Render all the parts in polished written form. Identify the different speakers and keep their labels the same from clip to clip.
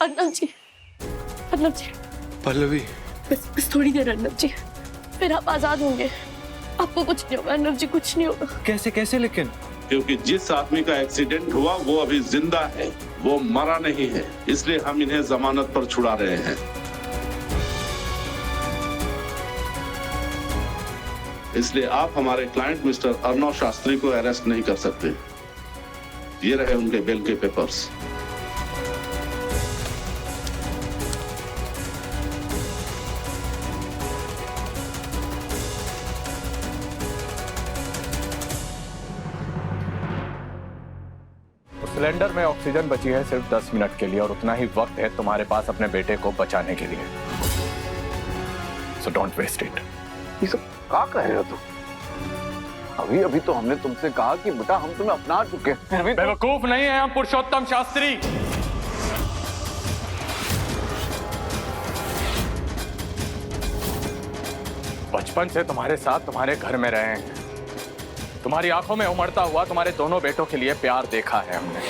Speaker 1: अर्नब जी, अर्नब जी,
Speaker 2: पल्लवी,
Speaker 1: बस थोड़ी देर अर्नब जी, फिर आप आजाद होंगे। आपको कुछ नहीं होगा अर्नब जी, कुछ नहीं होगा।
Speaker 2: कैसे कैसे लेकिन?
Speaker 3: क्योंकि जिस आदमी का एक्सीडेंट हुआ वो अभी जिंदा है, वो मरा नहीं है, इसलिए हम इन्हें जमानत पर छुड़ा रहे हैं। इसलिए आप हमारे क्लाइंट मिस्टर अर्नव शास्त्री को अरेस्ट नहीं कर सकते। ये रहे उनके बेल के पेपर्स।
Speaker 4: सिलेंडर में ऑक्सीजन बची है सिर्फ 10 मिनट के लिए और उतना ही वक्त है तुम्हारे पास अपने बेटे को बचाने के लिए। So don't waste it.
Speaker 5: ये सब क्या कह रहे हो तुम? अभी अभी तो हमने तुमसे कहा कि बेटा हम तुम्हें अपना चुके हैं, फिर भी
Speaker 4: बेवकूफ नहीं है हम पुरुषोत्तम शास्त्री। बचपन से तुम्हारे साथ तुम्हारे घर में रहे हैं, तुम्हारी आंखों में उमड़ता हुआ तुम्हारे दोनों बेटों के लिए प्यार देखा है हमने।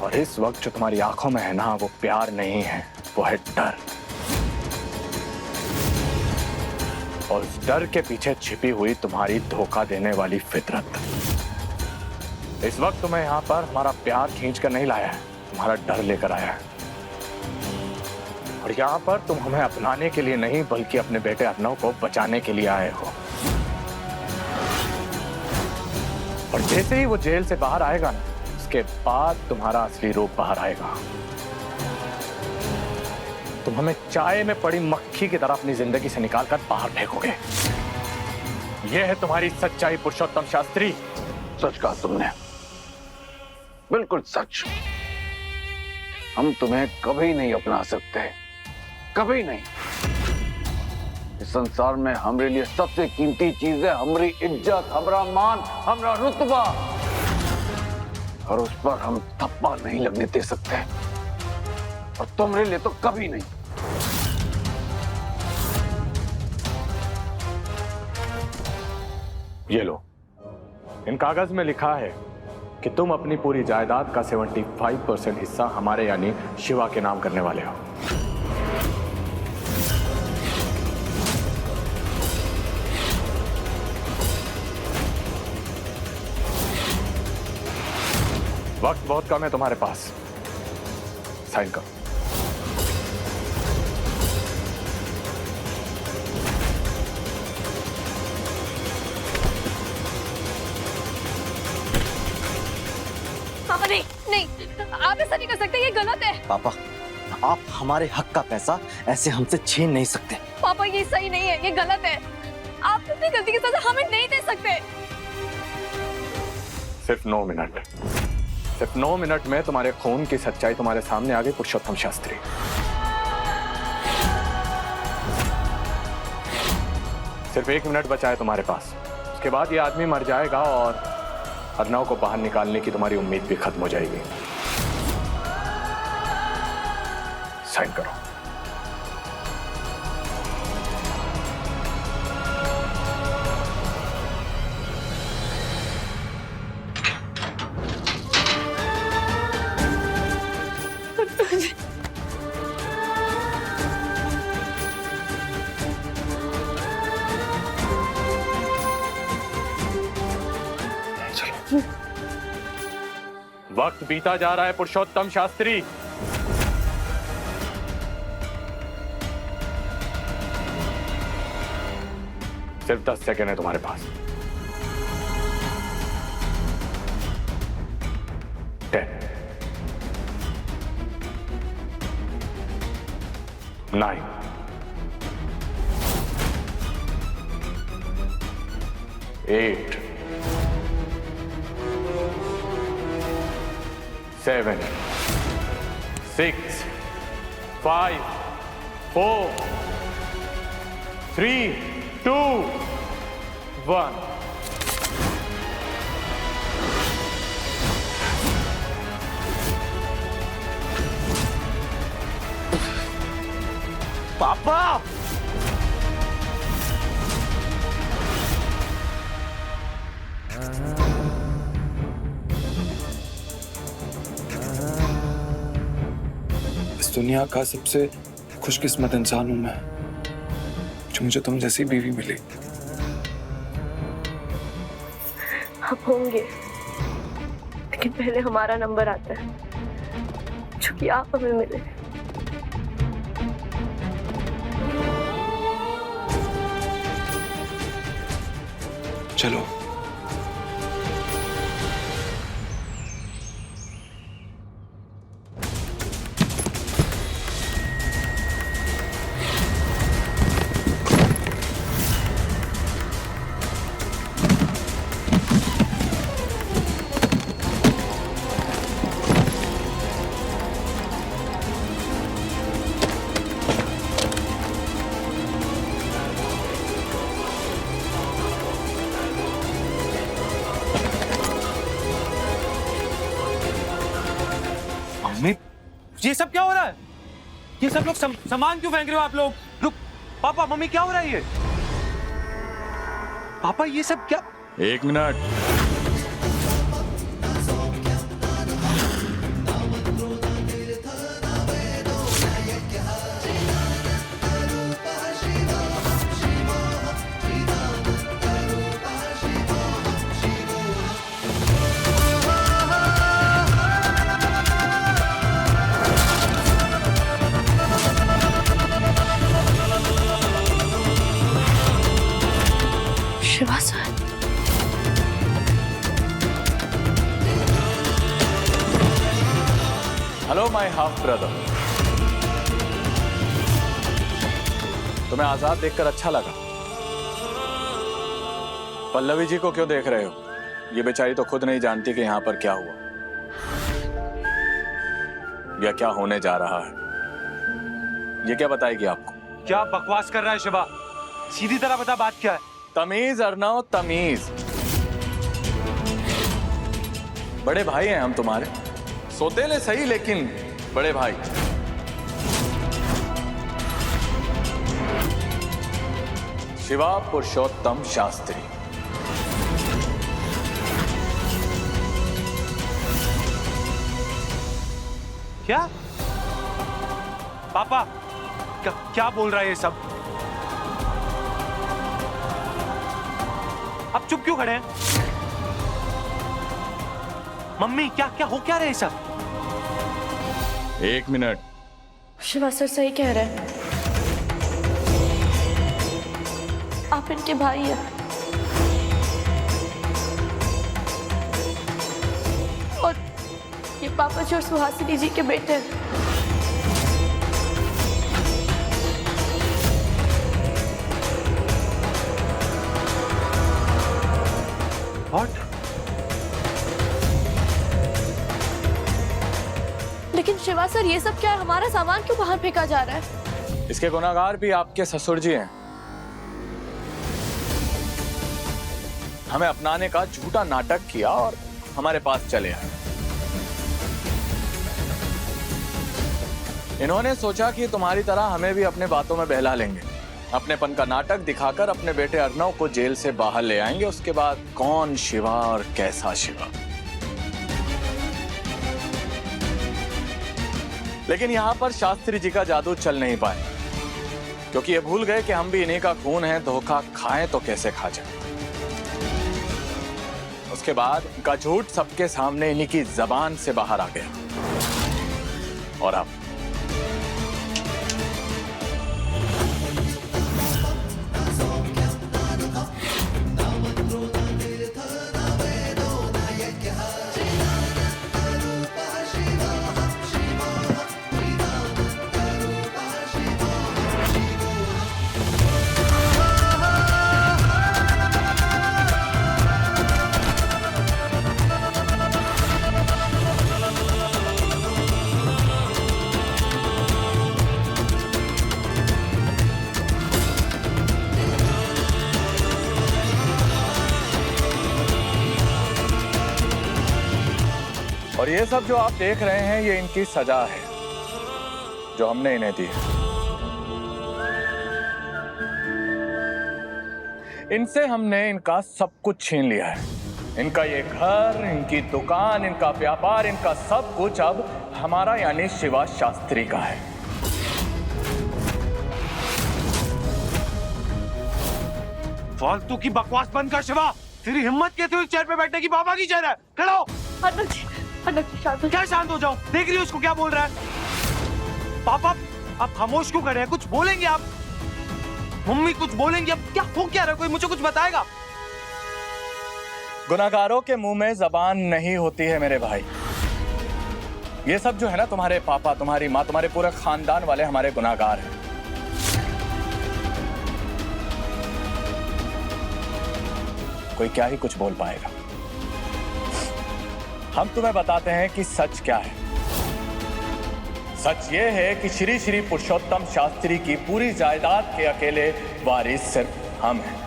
Speaker 4: और इस वक्त जो तुम्हारी आंखों में है ना, वो प्यार नहीं है, वो है डर। और उस डर के पीछे छिपी हुई तुम्हारी धोखा देने वाली फितरत। इस वक्त तुम्हें यहां पर हमारा प्यार खींच कर नहीं लाया है, तुम्हारा डर लेकर आया है। और यहाँ पर तुम हमें अपनाने के लिए नहीं बल्कि अपने बेटे अर्नव को बचाने के लिए आए हो। और जैसे ही वो जेल से बाहर आएगा ना, उसके बाद तुम्हारा असली रूप बाहर आएगा। तुम हमें चाय में पड़ी मक्खी की तरह अपनी जिंदगी से निकालकर बाहर फेंकोगे। यह है तुम्हारी सच्चाई पुरुषोत्तम शास्त्री।
Speaker 5: सच कहा तुमने, बिल्कुल सच। हम तुम्हें कभी नहीं अपना सकते, कभी नहीं। इस संसार में हमारे लिए सबसे कीमती चीज है हमारी इज्जत, हमारा मान, हमारा रुतबा, और उस पर हम थप्पा नहीं लगने दे सकते। और तुम्हारे लिए तो कभी नहीं।
Speaker 4: ये लो, इन कागज में लिखा है कि तुम अपनी पूरी जायदाद का 75% हिस्सा हमारे यानी शिवा के नाम करने वाले हो। वक्त बहुत कम है तुम्हारे पास, साइन करो।
Speaker 1: पापा नहीं नहीं, आप ऐसा नहीं कर सकते, ये गलत है।
Speaker 6: पापा, आप हमारे हक का पैसा ऐसे हमसे छीन नहीं सकते।
Speaker 1: पापा ये सही नहीं है, ये गलत है। आप अपनी गलती की सजा हमें नहीं दे सकते।
Speaker 4: सिर्फ 9 मिनट, सिर्फ 9 मिनट में तुम्हारे खून की सच्चाई तुम्हारे सामने आ गई पुरुषोत्तम शास्त्री। सिर्फ 1 मिनट बचा है तुम्हारे पास, उसके बाद ये आदमी मर जाएगा और अर्नव को बाहर निकालने की तुम्हारी उम्मीद भी खत्म हो जाएगी। साइन करो। वक्त बीता जा रहा है पुरुषोत्तम शास्त्री। सिर्फ 10 सेकेंड है तुम्हारे पास। 10, 9, 8, 7, 6, 5, 4, 3, 2, 1।
Speaker 6: पापा,
Speaker 2: इस दुनिया का सबसे खुशकिस्मत इंसान हूं मैं, जो मुझे तुम जैसी बीवी मिली।
Speaker 1: आप होंगे, लेकिन पहले हमारा नंबर आता है, जो कि आप हमें मिले।
Speaker 2: चलो।
Speaker 7: मम्मी, ये सब क्या हो रहा है? ये सब लोग सामान क्यों फेंक रहे हो आप लोग? रुक, पापा मम्मी क्या हो रहा है ये? पापा ये सब क्या?
Speaker 4: एक minute.
Speaker 1: Shiva sir,
Speaker 4: hello my half brother. तुम्हें आजाद देखकर अच्छा लगा? पल्लवी जी को क्यों देख रहे हो? ये बेचारी तो खुद नहीं जानती कि यहाँ पर क्या हुआ या क्या होने जा रहा है। ये क्या बताएगी आपको?
Speaker 7: क्या बकवास कर रहा है शिवा? सीधी तरह बता, बात क्या है?
Speaker 4: तमीज अर्नव, तमीज। बड़े भाई हैं हम तुम्हारे, सोतेले सही लेकिन बड़े भाई। शिवा पुरुषोत्तम शास्त्री।
Speaker 7: क्या? पापा क्या बोल रहा है ये सब? आप चुप क्यों खड़े हैं? मम्मी क्या क्या हो क्या रहा है सब?
Speaker 4: एक मिनट।
Speaker 1: शिवा सर सही कह रहे हैं, आप इनके भाई हैं और ये पापा जी और सुहासिनी जी के बेटे हैं।
Speaker 7: What?
Speaker 1: लेकिन शिवा सर ये सब क्या है? हमारा सामान क्यों बाहर फेंका जा रहा है?
Speaker 4: इसके गुनाहगार भी आपके ससुर जी हैं। हमें अपनाने का झूठा नाटक किया और हमारे पास चले आए। इन्होंने सोचा कि तुम्हारी तरह हमें भी अपने बातों में बहला लेंगे, अपनेपन का नाटक दिखाकर अपने बेटे अर्नव को जेल से बाहर ले आएंगे। उसके बाद कौन शिवा और कैसा शिवा। लेकिन यहां पर शास्त्री जी का जादू चल नहीं पाए, क्योंकि ये भूल गए कि हम भी इन्हीं का खून है। धोखा खाएं तो कैसे खा जाए। उसके बाद उनका झूठ सबके सामने इन्हीं की जबान से बाहर आ गया। और अब और ये सब जो आप देख रहे हैं, ये इनकी सजा है जो हमने इन्हें दी है। इनसे हमने इनका सब कुछ छीन लिया है। इनका ये घर, इनकी दुकान, इनका व्यापार, इनका सब कुछ अब हमारा यानी शिवा शास्त्री का है।
Speaker 7: फालतू की बकवास बंद कर शिवा। तेरी हिम्मत कैसे हुई चेयर पे बैठने की? पापा की चेयर है, खड़ा हो।
Speaker 1: अर्नव जी शांत हो
Speaker 7: क्या शांत हो जाओ? देख रही हो उसको क्या बोल रहा है? पापा आप खामोश क्यों खड़े हैं? कुछ बोलेंगे आप? मम्मी कुछ बोलेंगी? अब क्या हो क्या रहा है? कोई मुझे कुछ बताएगा?
Speaker 4: गुनाहगारों के मुंह में जबान नहीं होती है मेरे भाई। ये सब जो है ना, तुम्हारे पापा, तुम्हारी माँ, तुम्हारे पूरे खानदान वाले हमारे गुनाहगार हैं। कोई क्या ही कुछ बोल पाएगा। हम तुम्हें बताते हैं कि सच क्या है। सच ये है कि श्री श्री पुरुषोत्तम शास्त्री की पूरी जायदाद के अकेले वारिस सिर्फ हम हैं।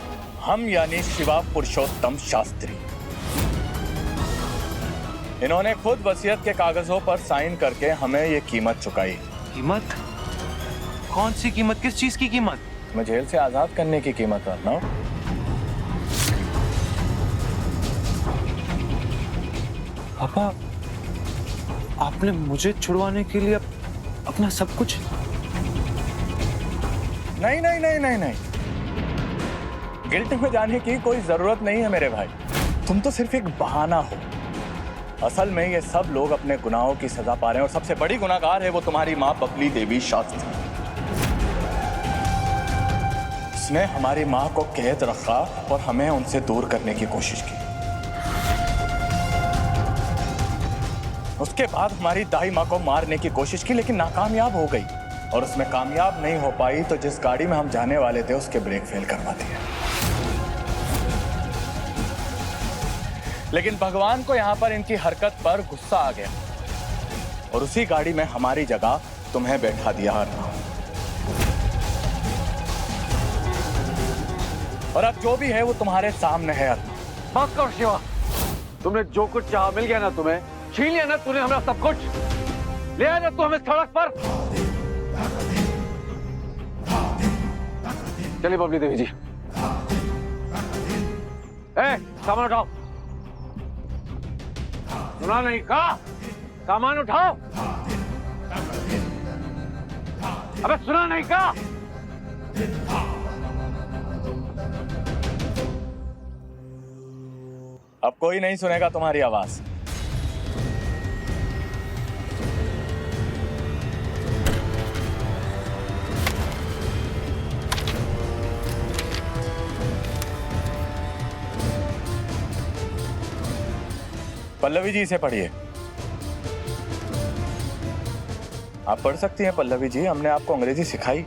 Speaker 4: हम यानी शिवा पुरुषोत्तम शास्त्री। इन्होंने खुद वसीयत के कागजों पर साइन करके हमें ये कीमत चुकाई।
Speaker 7: कीमत? कौन सी कीमत? किस चीज की कीमत?
Speaker 4: तुम्हें जेल से आजाद करने की कीमत है ना?
Speaker 2: पापा, आपने मुझे छुड़वाने के लिए अपना सब कुछ?
Speaker 4: नहीं नहीं नहीं नहीं नहीं, गिल्ट में जाने की कोई जरूरत नहीं है मेरे भाई। तुम तो सिर्फ एक बहाना हो। असल में ये सब लोग अपने गुनाहों की सजा पा रहे हैं और सबसे बड़ी गुनाहगार है वो तुम्हारी माँ बबली देवी शास्त्री। उसने हमारी माँ को कैद रखा और हमें उनसे दूर करने की कोशिश की। उसके बाद हमारी दाई माँ को मारने की कोशिश की, लेकिन नाकामयाब हो गई। और उसमें कामयाब नहीं हो पाई तो जिस गाड़ी में हम जाने वाले थे उसके ब्रेक फेल करवा दिए। लेकिन भगवान को यहाँ पर इनकी हरकत पर गुस्सा आ गया और उसी गाड़ी में हमारी जगह तुम्हें बैठा दिया। और अब जो भी है वो तुम्हारे सामने है।
Speaker 5: बस कर शिवा, तुमने जो कुछ चाहा मिल गया ना, तुम्हें छीन लिया ना तूने हमारा सब कुछ। ले आया ना तू हमें सड़क पर। चलिए बबली देवी जी। सामान उठाओ। सुना नहीं कहा? सामान उठाओ। अबे सुना नहीं कहा?
Speaker 4: अब कोई नहीं सुनेगा तुम्हारी आवाज। पल्लवी जी इसे पढ़िए। आप पढ़ सकती हैं पल्लवी जी, हमने आपको अंग्रेजी सिखाई।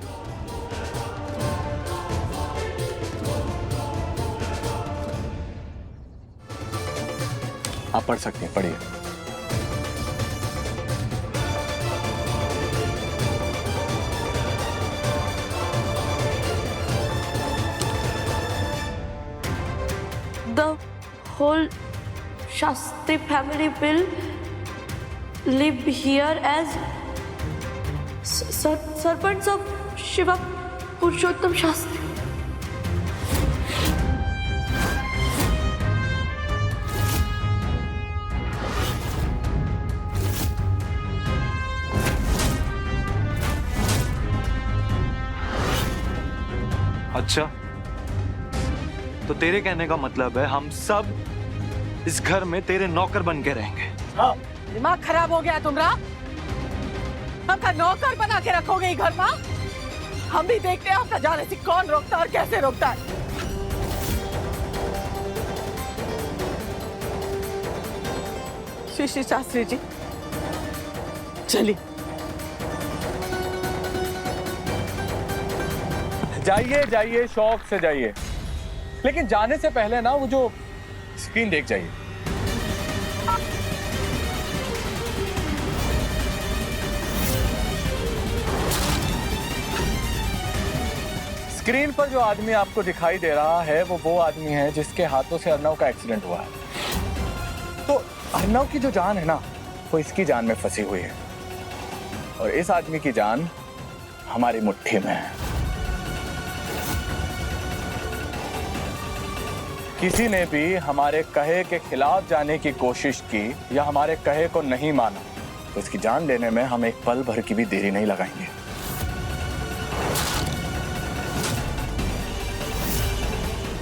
Speaker 4: आप पढ़ सकती हैं, पढ़िए।
Speaker 1: The whole Shastri family will live here as servants of Shiva Purushottam Shastri.
Speaker 7: अच्छा, तो तेरे कहने का मतलब है हम सब इस घर में तेरे नौकर बन के रहेंगे?
Speaker 8: दिमाग खराब हो गया तुम्हारा? हमका नौकर बना के रखोगे घर में? हम भी देखते हैं आपका जाने से कौन रोकता और कैसे रोकता है। श्री श्री शास्त्री जी चलिए।
Speaker 4: जाइए जाइए, शौक से जाइए, लेकिन जाने से पहले ना वो जो स्क्रीन देख जाइए। स्क्रीन पर जो आदमी आपको दिखाई दे रहा है वो आदमी है जिसके हाथों से अर्नव का एक्सीडेंट हुआ है। तो अर्नव की जो जान है ना, वो इसकी जान में फंसी हुई है और इस आदमी की जान हमारी मुट्ठी में है। किसी ने भी हमारे कहे के खिलाफ जाने की कोशिश की या हमारे कहे को नहीं माना तो इसकी जान लेने में हम एक पल भर की भी देरी नहीं लगाएंगे।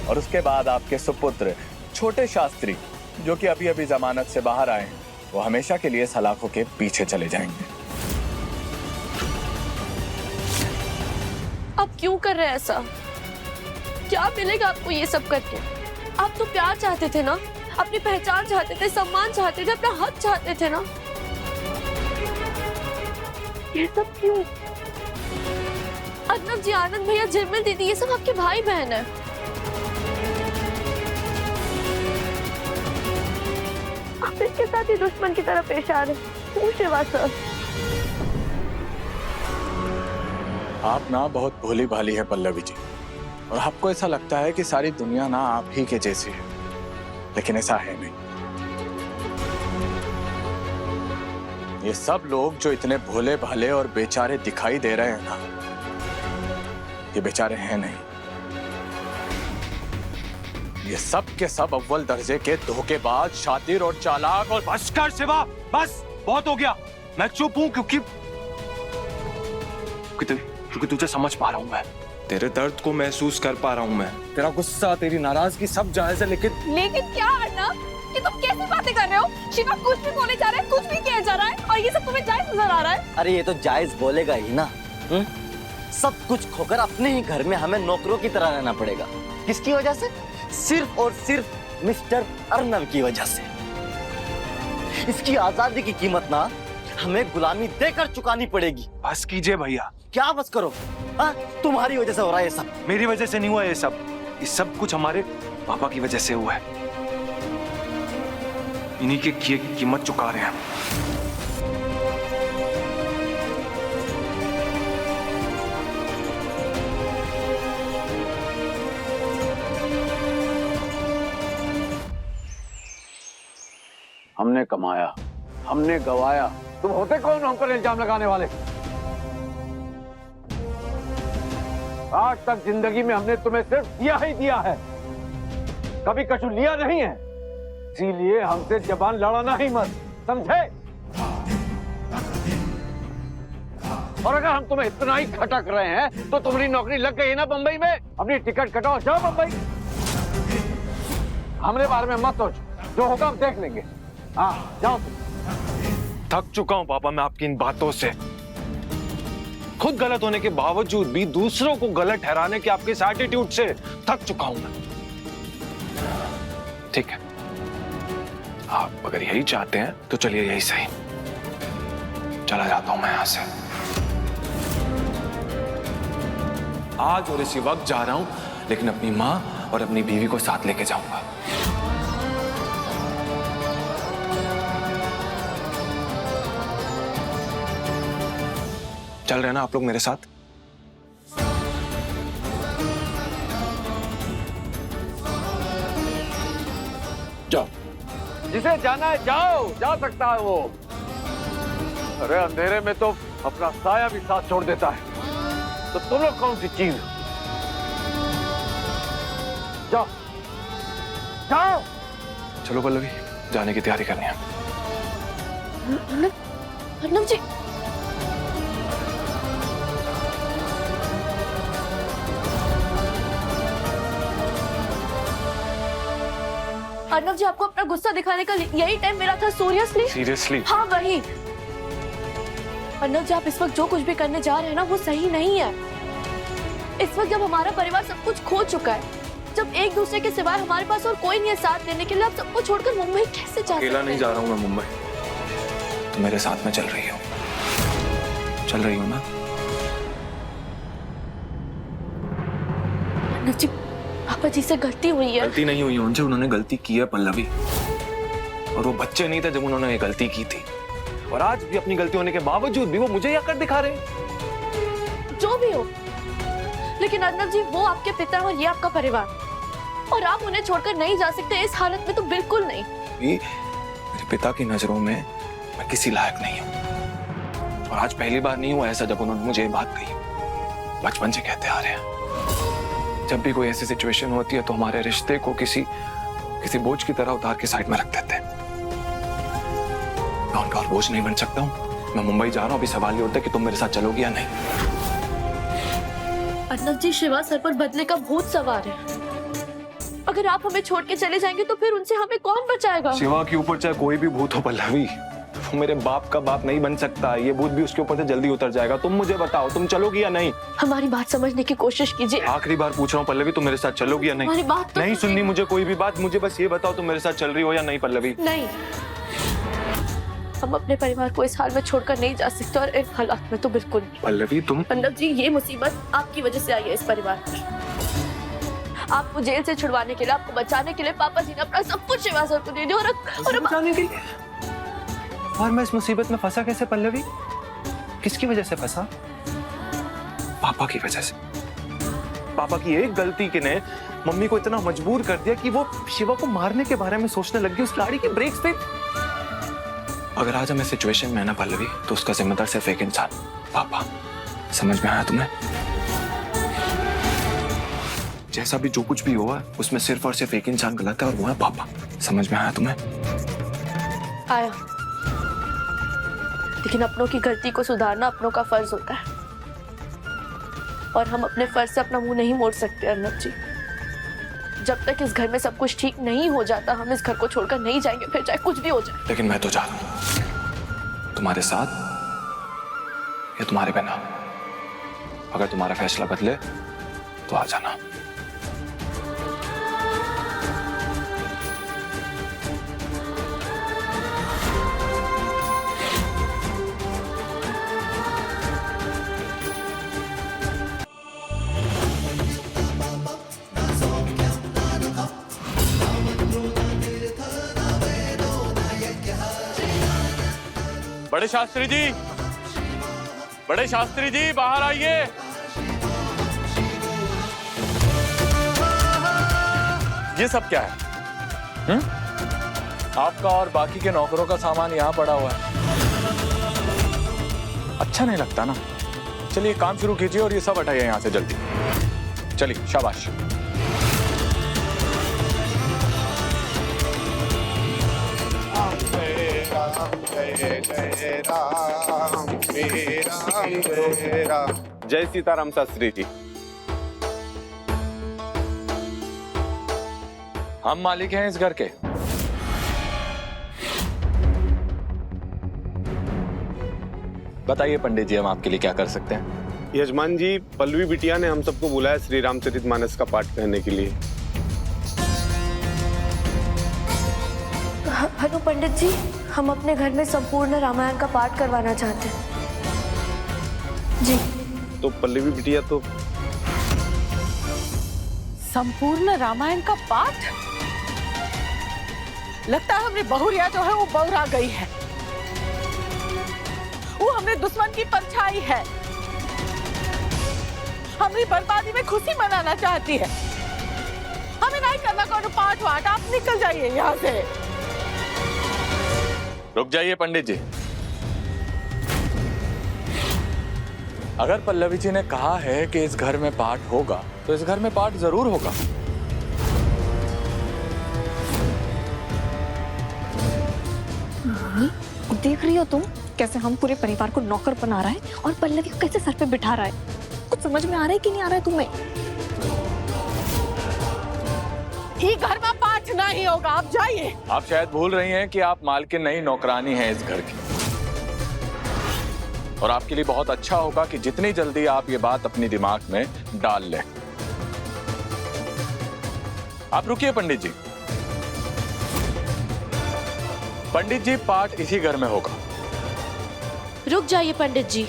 Speaker 4: और उसके बाद आपके सुपुत्र छोटे शास्त्री, जो कि अभी अभी जमानत से बाहर आए हैं, वो हमेशा के लिए सलाखों के पीछे चले जाएंगे।
Speaker 1: आप क्यों कर रहे हैं ऐसा? क्या मिलेगा आपको ये सब करके? आप तो प्यार चाहते थे ना, अपनी पहचान चाहते थे, सम्मान चाहते थे, अपना हक चाहते थे ना। ये सब क्यों? अर्नब जी, आनंद भैया, झिलमिल दीदी, ये सब आपके भाई बहन है। आप इसके साथ ही दुश्मन की तरह पेश आ रहे हैं। श्रीवास्तव,
Speaker 4: आप ना बहुत भोली भाली है पल्लवी जी, और आपको ऐसा लगता है कि सारी दुनिया ना आप ही के जैसी है, लेकिन ऐसा है नहीं। ये सब लोग जो इतने भोले भाले और बेचारे दिखाई दे रहे हैं ना, ये बेचारे हैं नहीं। ये सब के सब अव्वल दर्जे के धोखेबाज, शातिर और चालाक और
Speaker 7: बस कर शिवा, बस बहुत हो गया। मैं चुप हूं क्योंकि तुझे समझ पा रहा हूं मैं।
Speaker 2: तेरे दर्द को महसूस कर पा रहा हूँ मैं। तेरा गुस्सा, तेरी नाराजगी सब जायज है, लेकिन
Speaker 1: क्या अर्नब, ये तुम कैसी बातें कर रहे हो? शिवा कुछ भी बोले जा रहा है, कुछ भी किया जा रहा है, और ये सब तुम्हें जायज नजर आ रहा है?
Speaker 6: अरे ये तो जायज बोलेगा ही ना। सब कुछ खोकर अपने ही घर में हमें नौकरों की तरह रहना पड़ेगा। किसकी वजह से? सिर्फ और सिर्फ मिस्टर अर्नब की वजह से। इसकी आजादी की कीमत ना हमें गुलामी देकर चुकानी पड़ेगी।
Speaker 7: बस कीजिए भैया।
Speaker 6: क्या बस करो? तुम्हारी वजह से हो रहा है ये सब।
Speaker 7: मेरी वजह से नहीं हुआ ये सब कुछ हमारे पापा की वजह से हुआ है। इन्हीं के किए की कीमत चुका रहे हैं।
Speaker 5: हमने कमाया, हमने गवाया, तुम होते कौन हम पर इल्जाम लगाने वाले? आज तक जिंदगी में हमने तुम्हें सिर्फ दिया ही दिया है, कभी कछु लिया नहीं है। इसीलिए हमसे जबान लड़ाना ही मत, समझे? और अगर हम तुम्हें इतना ही खटक रहे हैं तो तुम्हारी नौकरी लग गई है ना बंबई में। अपनी टिकट कटाओ, जाओ बंबई। हमारे बारे में मत सोच, जो होगा हम देख लेंगे। हाँ जाओ।
Speaker 7: थक चुका हूं पापा मैं आपकी इन बातों से। खुद गलत होने के बावजूद भी दूसरों को गलत ठहराने के आपके इस एटीट्यूड से थक चुका हूं मैं। ठीक है, आप अगर यही चाहते हैं तो चलिए यही सही। चला जाता हूं मैं यहां से। आज और इसी वक्त जा रहा हूं, लेकिन अपनी मां और अपनी बीवी को साथ लेके जाऊंगा। चल रहे ना आप लोग मेरे साथ?
Speaker 5: जाओ, जिसे जाना है जाओ, जा सकता है वो। अरे अंधेरे में तो अपना साया भी साथ छोड़ देता है, तो तुम लोग कौन सी चीज? जाओ जाओ।
Speaker 7: चलो पल्लवी, जाने की तैयारी करनी है।
Speaker 1: अर्नब जी, अर्नब जी, आपको अपना गुस्सा दिखाने का यही टाइम मिला था?
Speaker 7: सीरियसली?
Speaker 1: हाँ वही। अर्नब जी, आप इस वक्त जो कुछ भी करने जा रहे हैं ना, वो सही नहीं है। इस वक्त जब हमारा परिवार सब कुछ खो चुका है, जब एक दूसरे के सिवाय हमारे पास और कोई नहीं है साथ देने के लिए, आप सबको छोड़कर मुंबई कैसे जा सकते हैं?
Speaker 7: अकेला नहीं जा रहा हूँ मैं मुंबई, तो मेरे साथ में चल रही हो ना?
Speaker 1: अर्नब जी, पापा जी से गलती हुई है।
Speaker 7: गलती नहीं हुई उनसे, उन्होंने गलती की है पल्लवी। और वो बच्चे नहीं थे जब उन्होंने ये गलती की थी, और आज भी अपनी गलती होने के बावजूद भी वो मुझे ये कर दिखा रहे हैं।
Speaker 1: जो भी हो, लेकिन अर्नब जी, वो आपके पिता और ये आपका परिवार, और आप उन्हें छोड़कर नहीं जा सकते इस हालत में तो बिल्कुल नहीं।
Speaker 7: मेरे पिता की नजरों में मैं किसी लायक नहीं हूँ, और आज पहली बार नहीं हुआ ऐसा जब उन्होंने मुझे ये बात कही। बचपन से कहते आ रहे हैं, जब भी कोई ऐसी सिचुएशन होती है तो हमारे रिश्ते को किसी बोझ की तरह उतार के साइड में रख देते हैं। मैं उनका और बोझ नहीं बन सकता हूँ। मैं मुंबई जा रहा हूँ, अभी सवाल ये उठता है कि तुम मेरे साथ चलोगी या नहीं।
Speaker 1: अर्नव जी, शिवा सर पर बदले का भूत सवार है। अगर आप हमें छोड़ के चले जाएंगे तो फिर उनसे हमें कौन बचाएगा?
Speaker 7: शिवा के ऊपर चाहे कोई भी भूत हो पल्लवी, वो मेरे बाप का बाप नहीं बन सकता। ये भूत भी उसके ऊपर से जल्दी उतर जाएगा। तुम मुझे बताओ, तुम चलोगी या नहीं?
Speaker 1: हमारी बात समझने की कोशिश कीजिए।
Speaker 7: आखिरी बार पूछ रहा हूँ पल्लवी, तुम मेरे साथ चलोगी या नहीं?
Speaker 1: हमारी बात तो
Speaker 7: नहीं सुननी मुझे कोई भी बात, मुझे बस ये बताओ तुम मेरे साथ चल रही हो या नहीं पल्लवी?
Speaker 1: नहीं, हम अपने परिवार को इस हाल में छोड़कर नहीं जा सकते, और इन हालात में तो बिल्कुल नहीं।
Speaker 7: पल्लवी तुम
Speaker 1: अर्नव जी, ये मुसीबत आपकी वजह से आई है इस परिवार पर। आपको जेल से छुड़वाने के लिए, आपको बचाने के लिए पापा जी ने अपना सब कुछ शिवा सर को दे दिया, और
Speaker 7: बचाने के लिए। और मैं इस मुसीबत में फंसा कैसे पल्लवी? किसकी वजह से फंसा? पापा की वजह से। पापा की एक गलती के ने मम्मी को इतना मजबूर कर दिया कि वो शिवा को मारने के बारे में सोचने लग गई, उस गाड़ी के ब्रेक्स पे। अगर आज हम इस सिचुएशन में है ना पल्लवी, तो उसका जिम्मेदार सिर्फ एक इंसान, पापा। समझ में आया तुम्हें? जैसा भी जो कुछ भी हुआ उसमें सिर्फ और सिर्फ एक इंसान गलत है, और वो है पापा। समझ में आया तुम्हें?
Speaker 1: आया, लेकिन अपनों की गलती को सुधारना अपनों का फर्ज होता है, और हम अपने फर्ज से अपना मुंह नहीं मोड़ सकते अर्नव जी। जब तक इस घर में सब कुछ ठीक नहीं हो जाता, हम इस घर को छोड़कर नहीं जाएंगे, फिर चाहे कुछ भी हो जाए।
Speaker 7: लेकिन मैं तो जा रहा हूं, तुम्हारे साथ या तुम्हारे बिना। अगर तुम्हारा फैसला बदले तो आ जाना।
Speaker 4: बड़े शास्त्री जी, बड़े शास्त्री जी, बाहर आइए। ये सब क्या है? आपका और बाकी के नौकरों का सामान यहाँ पड़ा हुआ है। अच्छा नहीं लगता ना। चलिए काम शुरू कीजिए और ये सब हटाइए यहाँ से जल्दी। चलिए, शाबाश।
Speaker 9: जय सीताराम शास्त्री जी।
Speaker 4: हम मालिक हैं इस घर के। बताइए पंडित जी, हम आपके लिए क्या कर सकते हैं?
Speaker 9: यजमान जी, पल्लवी बिटिया ने हम सबको बुलाया श्री रामचरितमानस का पाठ कहने के लिए।
Speaker 1: हेलो पंडित जी, हम अपने घर में संपूर्ण रामायण का पाठ करवाना चाहते हैं। जी।
Speaker 9: तो पल्लवी बिटिया तो
Speaker 8: संपूर्ण रामायण का पाठ? लगता है हमने बहुरिया जो है वो बहुरा गई है। वो हमने दुश्मन की परछाई है। हमारी बर्बादी में खुशी मनाना चाहती है। हमें नहीं करना कोई पाठ वाट, आप निकल जाइए यहाँ से।
Speaker 4: रुक जाइए पंडित जी। अगर पल्लवी जी ने कहा है कि इस घर में पाठ होगा, तो इस घर में पाठ जरूर होगा।
Speaker 10: देख रही हो तुम कैसे हम पूरे परिवार को नौकर बना रहा है और पल्लवी को कैसे सर पे बिठा रहा है? कुछ समझ में आ रहा है कि नहीं आ रहा है तुम्हें?
Speaker 8: ये घर में पाठ नहीं होगा, आप जाइए।
Speaker 4: आप शायद भूल रही हैं कि आप मालकिन नहीं, नौकरानी हैं इस घर की। और आपके लिए बहुत अच्छा होगा कि जितनी जल्दी आप ये बात अपनी दिमाग में डाल लें। आप रुकिए पंडित जी। पंडित जी, पाठ इसी घर में होगा।
Speaker 1: रुक जाइए पंडित जी।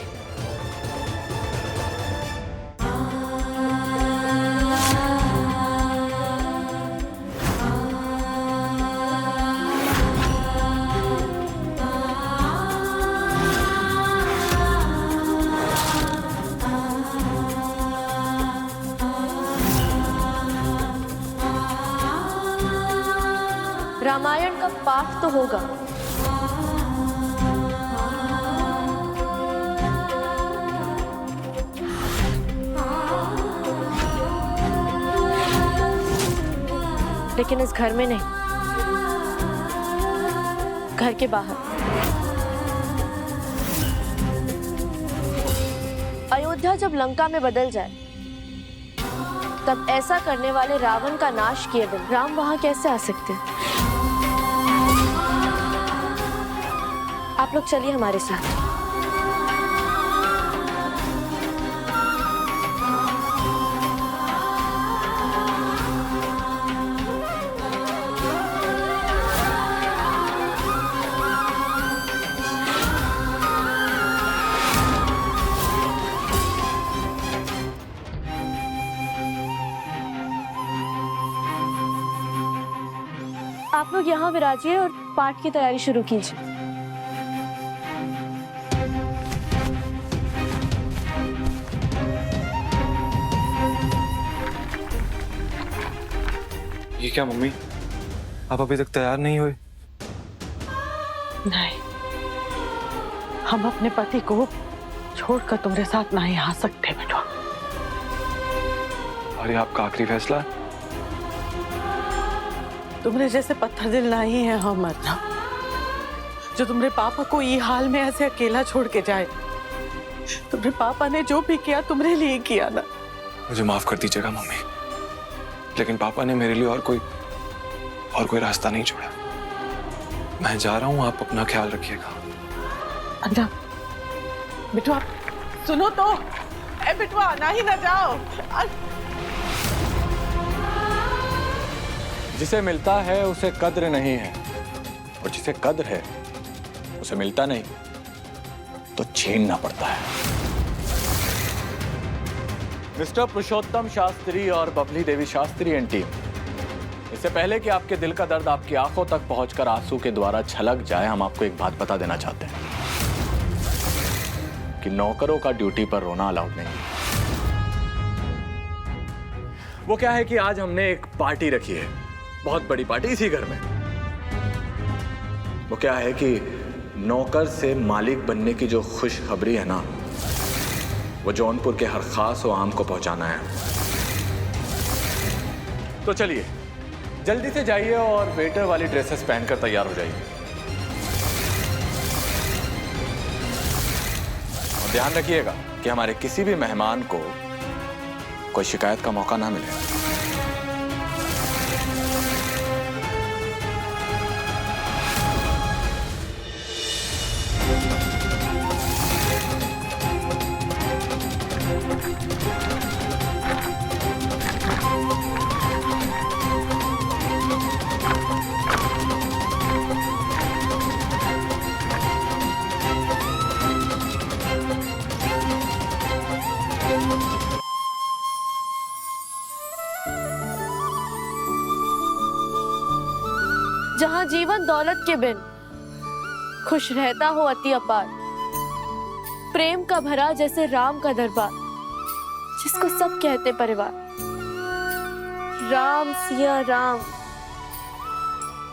Speaker 1: रामायण का पाठ तो होगा, लेकिन इस घर में नहीं, घर के बाहर। अयोध्या जब लंका में बदल जाए, तब ऐसा करने वाले रावण का नाश किए बिना राम वहां कैसे आ सकते हैं? आप लोग चलिए हमारे साथ। आप लोग यहाँ विराजिए और पाठ की तैयारी शुरू कीजिए।
Speaker 2: ये क्या मम्मी, आप अभी तक तैयार नहीं हुए?
Speaker 8: नहीं, हम अपने पति को छोड़कर तुम्हारे साथ नहीं आ सकते बेटा।
Speaker 2: और ये आपका आखिरी फैसला है?
Speaker 8: तुम्हारे जैसे पत्थर दिल नहीं है हम मरना, जो तुम्हारे पापा को ये हाल में ऐसे अकेला छोड़ के जाए। तुम्हारे पापा ने जो भी किया तुम्हारे लिए किया ना।
Speaker 2: मुझे माफ कर दीजिएगा मम्मी, लेकिन पापा ने मेरे लिए और कोई रास्ता नहीं छोड़ा। मैं जा रहा हूँ, आप अपना ख्याल रखिएगा।
Speaker 8: अन्ना, बिटवा सुनो तो। ए बिटवा, नहीं ना जाओ।
Speaker 4: जिसे मिलता है उसे कद्र नहीं है, और जिसे कद्र है उसे मिलता नहीं तो छीनना पड़ता है। मिस्टर पुरुषोत्तम शास्त्री और बबली देवी शास्त्री एंड टीम, इससे पहले कि आपके दिल का दर्द आपकी आंखों तक पहुंचकर आंसू के द्वारा छलक जाए, हम आपको एक बात बता देना चाहते हैं कि नौकरों का ड्यूटी पर रोना अलाउड नहीं। वो क्या है कि आज हमने एक पार्टी रखी है, बहुत बड़ी पार्टी इसी घर में। वो क्या है कि नौकर से मालिक बनने की जो खुशखबरी है ना, वो जौनपुर के हर खास व आम को पहुंचाना है। तो चलिए जल्दी से जाइए और वेटर वाली ड्रेसेस पहनकर तैयार हो जाइए। और ध्यान रखिएगा कि हमारे किसी भी मेहमान को कोई शिकायत का मौका ना मिले।
Speaker 1: जहां जीवन दौलत के बिन खुश रहता हो अति अपार, प्रेम का भरा जैसे राम का दरबार, जिसको सब कहते परिवार। राम सिया राम,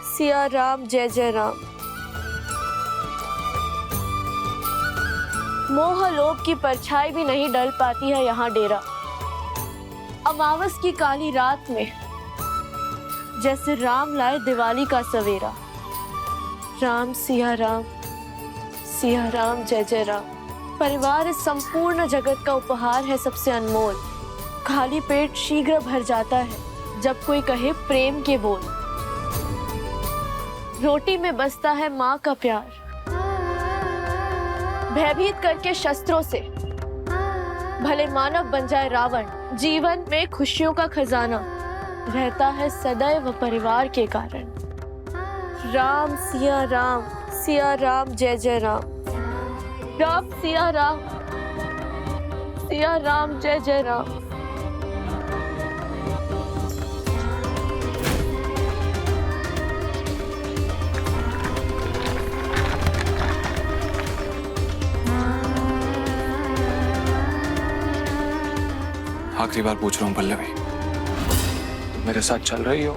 Speaker 1: सिया राम जय जय राम। मोह लोभ की परछाई भी नहीं डल पाती है यहाँ डेरा। अमावस की काली रात में जैसे राम लाए दिवाली का सवेरा। राम सिया राम जय जय राम। परिवार इस संपूर्ण जगत का उपहार है सबसे अनमोल। खाली पेट शीघ्र भर जाता है जब कोई कहे प्रेम के बोल। रोटी में बसता है माँ का प्यार, भयभीत करके शस्त्रों से भले मानव बन जाए रावण। जीवन में खुशियों का खजाना रहता है सदैव परिवार के कारण। राम सिया राम जय जय राम। राम सिया राम जय जय राम।
Speaker 2: आखिरी बार पूछ रहा हूँ पल्लवी, मेरे साथ चल रही हो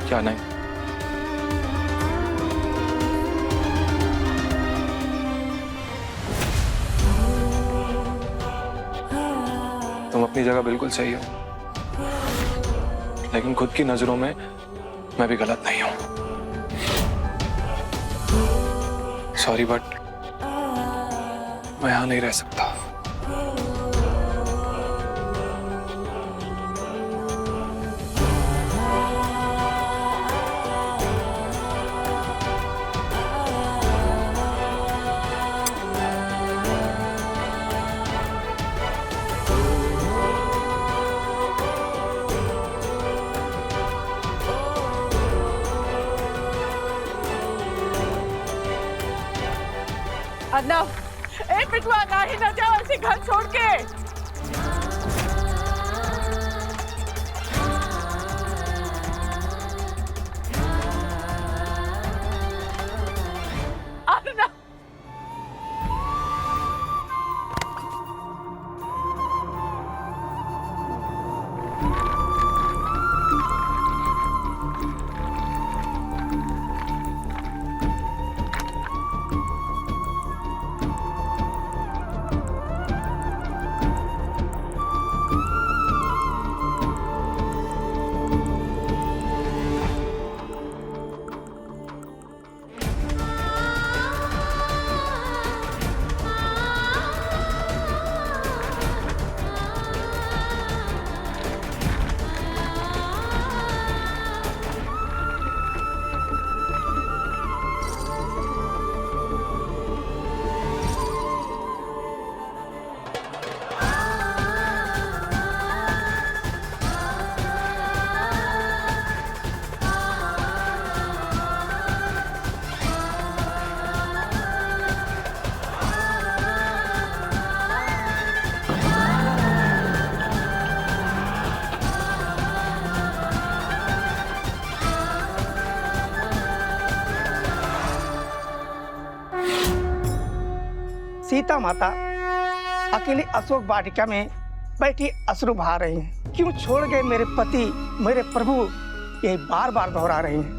Speaker 2: क्या? नहीं? तुम अपनी जगह बिल्कुल सही हो, लेकिन खुद की नजरों में मैं भी गलत नहीं हूं। सॉरी, बट मैं यहाँ नहीं रह सकता।
Speaker 8: अर्नव, ए पिटवा, ना ही ना जाओ ऐसे घर छोड़ के। अर्नव,
Speaker 11: सीता माता अकेले अशोक वाटिका में बैठी अश्रु बहा रही हैं। क्यों छोड़ गए मेरे पति, मेरे प्रभु, यही बार बार दोहरा रही हैं।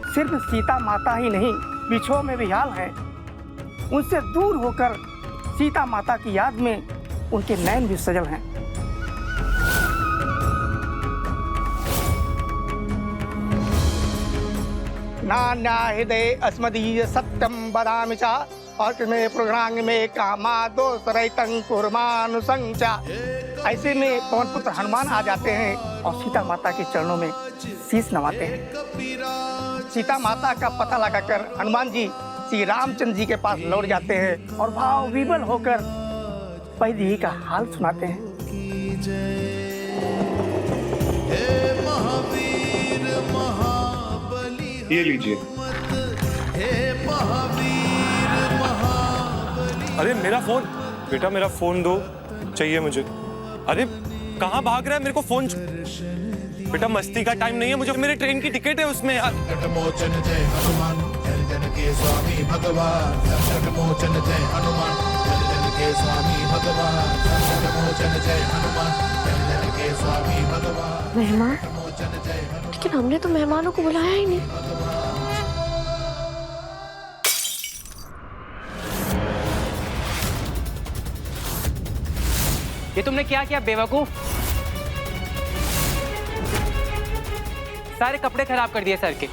Speaker 11: सिर्फ सीता माता ही नहीं, बिछुआ में विहाल है। उनसे दूर होकर सीता माता की याद में उनके नैन भी सजल हैं। नान्या हृदय अस्मदीय सत्यम बदामि चा और में प्रोग्रांग में कामा दोषरहितं कुर्मानुसंचा। ऐसे में पवन पुत्र हनुमान आ जाते हैं और सीता माता के चरणों में शीश नवाते हैं। सीता माता का पता लगाकर हनुमान जी श्री रामचंद्र जी के पास लौट जाते हैं और भाव विवल होकर वैदेही का हाल सुनाते हैं।
Speaker 9: ये लीजिए।
Speaker 2: अरे मेरा फोन, बेटा मेरा फोन दो, चाहिए मुझे। अरे कहाँ भाग रहा है, मेरे को फोन। बेटा मस्ती का टाइम नहीं है, मुझे मेरे ट्रेन की टिकट है उसमें यार।
Speaker 1: मेहमान? लेकिन हमने तो मेहमानों को बुलाया ही नहीं।
Speaker 12: ये तुमने क्या किया बेवकूफ? सारे कपड़े खराब कर दिए सर के।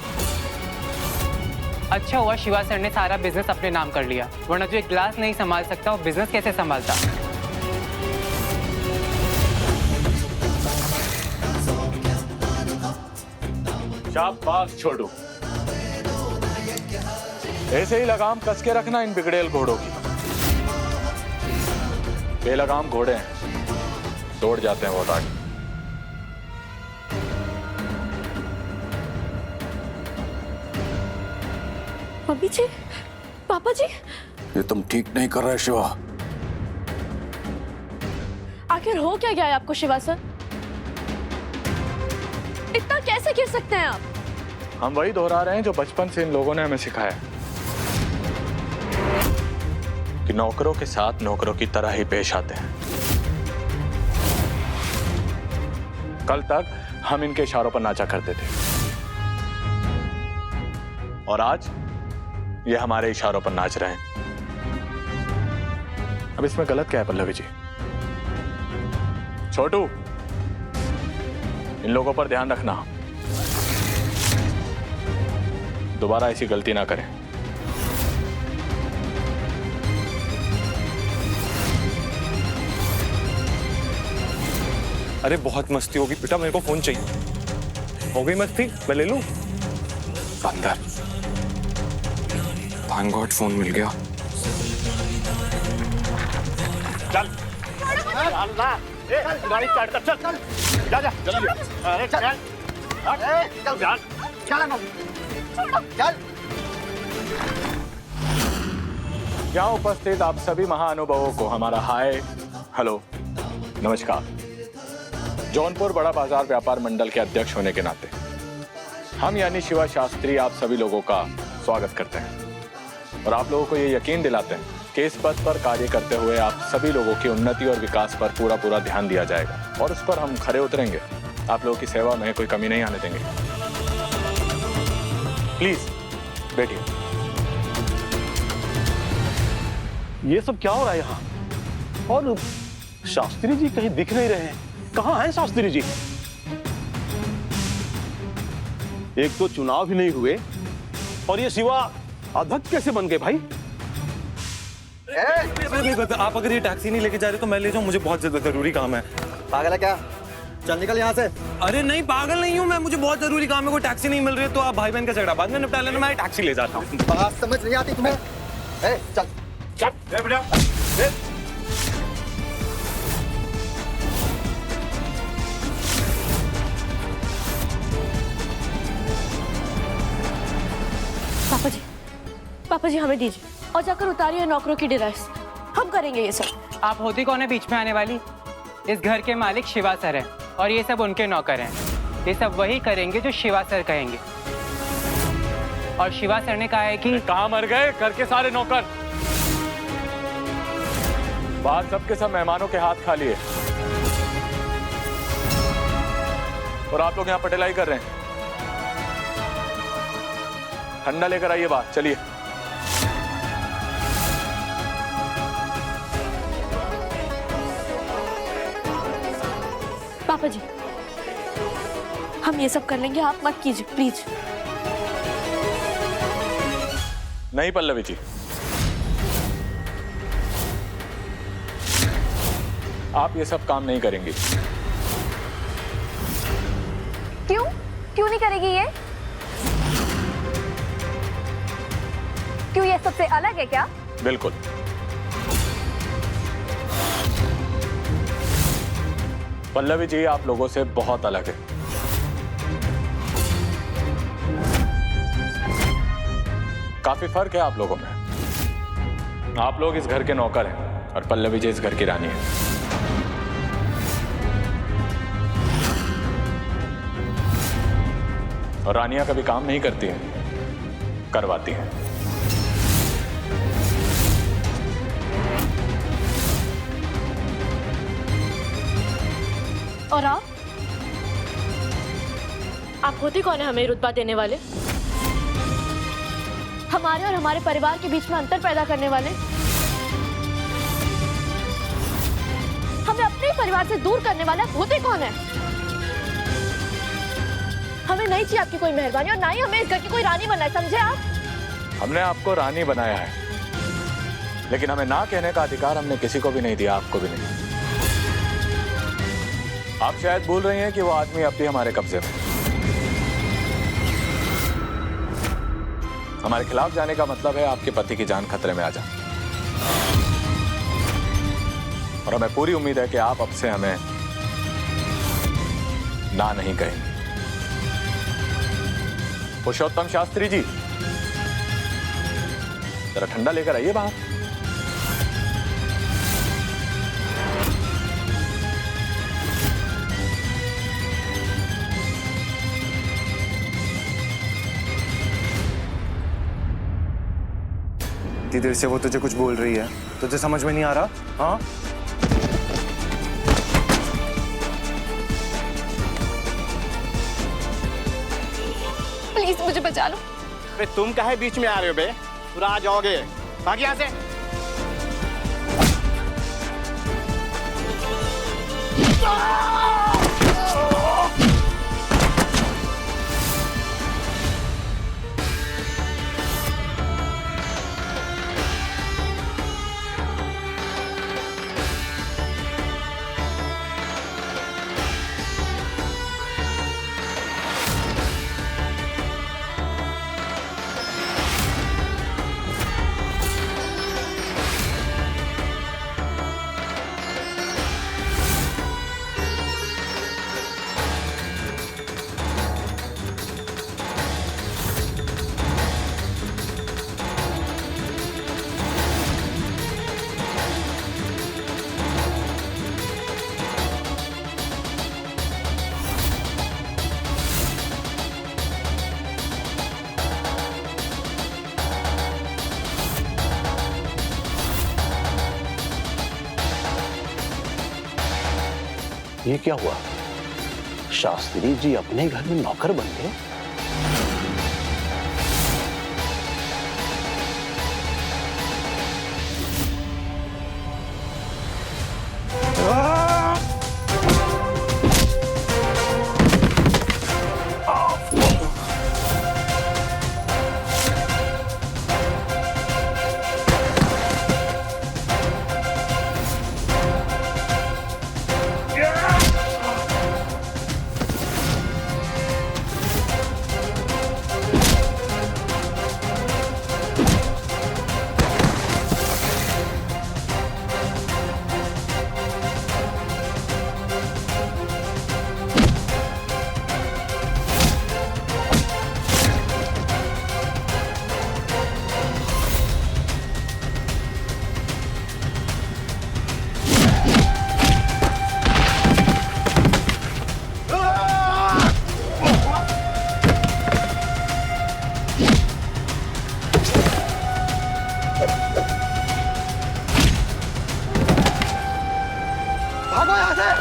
Speaker 12: अच्छा हुआ शिवा सर ने सारा बिजनेस अपने नाम कर लिया, वरना जो एक ग्लास नहीं संभाल सकता वो बिजनेस कैसे संभालता।
Speaker 4: शाबाश छोटू, ऐसे ही लगाम कस के रखना इन बिगड़ेल घोड़ों की। बेलगाम घोड़े हैं, दौड़ जाते हैं बहुत आगे।
Speaker 1: मम्मी जी, पापा जी,
Speaker 5: ये तुम ठीक नहीं कर रहे शिवा।
Speaker 1: आखिर हो क्या गया है आपको शिवा सर? इतना कैसे गिर सकते हैं आप?
Speaker 4: हम वही दोहरा रहे हैं जो बचपन से इन लोगों ने हमें सिखाया कि नौकरों के साथ नौकरों की तरह ही पेश आते हैं। कल तक हम इनके इशारों पर नाचा करते थे और आज ये हमारे इशारों पर नाच रहे हैं। अब इसमें गलत क्या है पल्लवी जी? छोटू, इन लोगों पर ध्यान रखना, दोबारा ऐसी गलती ना करें।
Speaker 2: अरे बहुत मस्ती होगी बेटा, मेरे को फोन चाहिए। हो गई मस्ती, मैं ले लूं?
Speaker 7: अंदर थैंक गॉड फोन मिल गया।
Speaker 11: चल गाड़ी स्टार्ट कर, चल चल जा जा जल्दी। अरे चल चल चल चल।
Speaker 4: यहाँ उपस्थित आप सभी महाअनुभवों को हमारा हाय, हेलो, नमस्कार। जौनपुर बड़ा बाजार व्यापार मंडल के अध्यक्ष होने के नाते हम यानी शिवा शास्त्री आप सभी लोगों का स्वागत करते हैं और आप लोगों को ये यकीन दिलाते हैं कि इस पद पर कार्य करते हुए आप सभी लोगों की उन्नति और विकास पर पूरा ध्यान दिया जाएगा और उस पर हम खरे उतरेंगे। आप लोगों की सेवा में कोई कमी नहीं आने देंगे। प्लीज बैठिए।
Speaker 13: ये सब क्या हो रहा है यहाँ? और शास्त्री जी कहीं दिख नहीं रहे हैं। कहाँ हैं शास्त्री जी? एक तो चुनाव ही नहीं हुए और ये शिवा अध्यक्ष कैसे बन गए भाई?
Speaker 2: आप अगर ये टैक्सी नहीं लेके जा रहे तो मैं ले जाऊं, मुझे बहुत ज्यादा जरूरी काम है।
Speaker 6: पागल है क्या? चल निकल यहाँ से।
Speaker 2: अरे नहीं पागल नहीं हूँ मैं, मुझे बहुत जरूरी काम है, कोई टैक्सी नहीं मिल रही है तो आप भाई बहन का झगड़ा बाद में निपटा लेना, मैं टैक्सी ले जाता हूँ।
Speaker 6: बात समझ नहीं आती तुम्हें? चल
Speaker 13: चल बेटा।
Speaker 1: पापा जी हमें दीजिए और जाकर उतारिए नौकरों की डिराइस, हम करेंगे ये सब।
Speaker 12: आप होती कौन है बीच में आने वाली? इस घर के मालिक शिवा सर हैं और ये सब उनके नौकर हैं। ये सब वही करेंगे जो शिवा सर कहेंगे। और शिवा सर ने कहा है कि
Speaker 4: कहाँ मर गए करके सारे नौकर? बात सबके सब मेहमानों के हाथ खाली है और आप लोग यहाँ पटेलाई कर रहे हैं। ठंडा लेकर आइए बात, चलिए।
Speaker 1: पापा जी हम ये सब कर लेंगे, आप मत कीजिए प्लीज।
Speaker 4: नहीं पल्लवी जी, आप ये सब काम नहीं करेंगी।
Speaker 10: क्यों क्यों नहीं करेगी ये? क्यों ये सबसे अलग है क्या?
Speaker 4: बिल्कुल। पल्लवी जी आप लोगों से बहुत अलग है। काफी फर्क है आप लोगों में। आप लोग इस घर के नौकर हैं और पल्लवी जी इस घर की रानी है। और रानियां कभी काम नहीं करती हैं, करवाती हैं।
Speaker 1: और आप होती कौन है हमें रुतबा देने वाले? हमारे और हमारे परिवार के बीच में अंतर पैदा करने वाले? हमें अपने ही परिवार से दूर करने वाले आप होते कौन है? हमें नहीं चाहिए आपकी कोई मेहरबानी और ना ही हमें इस घर की कोई रानी बनना है, समझे आप?
Speaker 4: हमने आपको रानी बनाया है, लेकिन हमें ना कहने का अधिकार हमने किसी को भी नहीं दिया, आपको भी नहीं। आप शायद भूल रही हैं कि वो आदमी अब भी हमारे कब्जे में। हमारे खिलाफ जाने का मतलब है आपके पति की जान खतरे में आ जाए। और हमें पूरी उम्मीद है कि आप अब से हमें ना नहीं कहेंगे। पुरुषोत्तम शास्त्री जी जरा ठंडा लेकर आइए बाहर।
Speaker 2: इतनी देर से वो तुझे कुछ बोल रही है, तुझे समझ में नहीं आ रहा? हाँ
Speaker 10: प्लीज मुझे बचा लो।
Speaker 11: बे तुम काहे बीच में आ रहे हो बे? पूरा आ जाओगे, भाग यहाँ से।
Speaker 13: ये क्या हुआ? शास्त्री जी अपने घर में नौकर बन गए?
Speaker 11: भागो यहाँ से।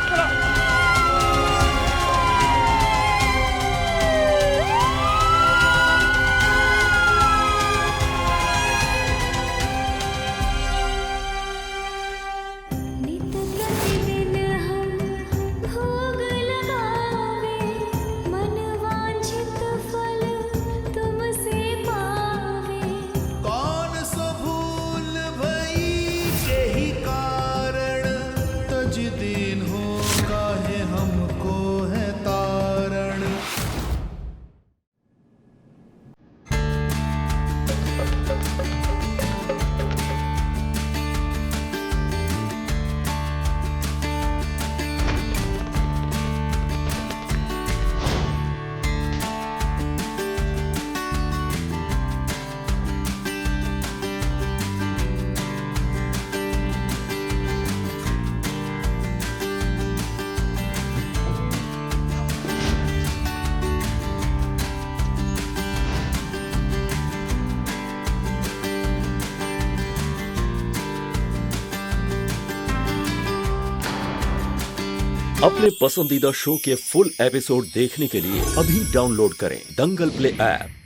Speaker 14: अपने पसंदीदा शो के फुल एपिसोड देखने के लिए अभी डाउनलोड करें दंगल प्ले ऐप।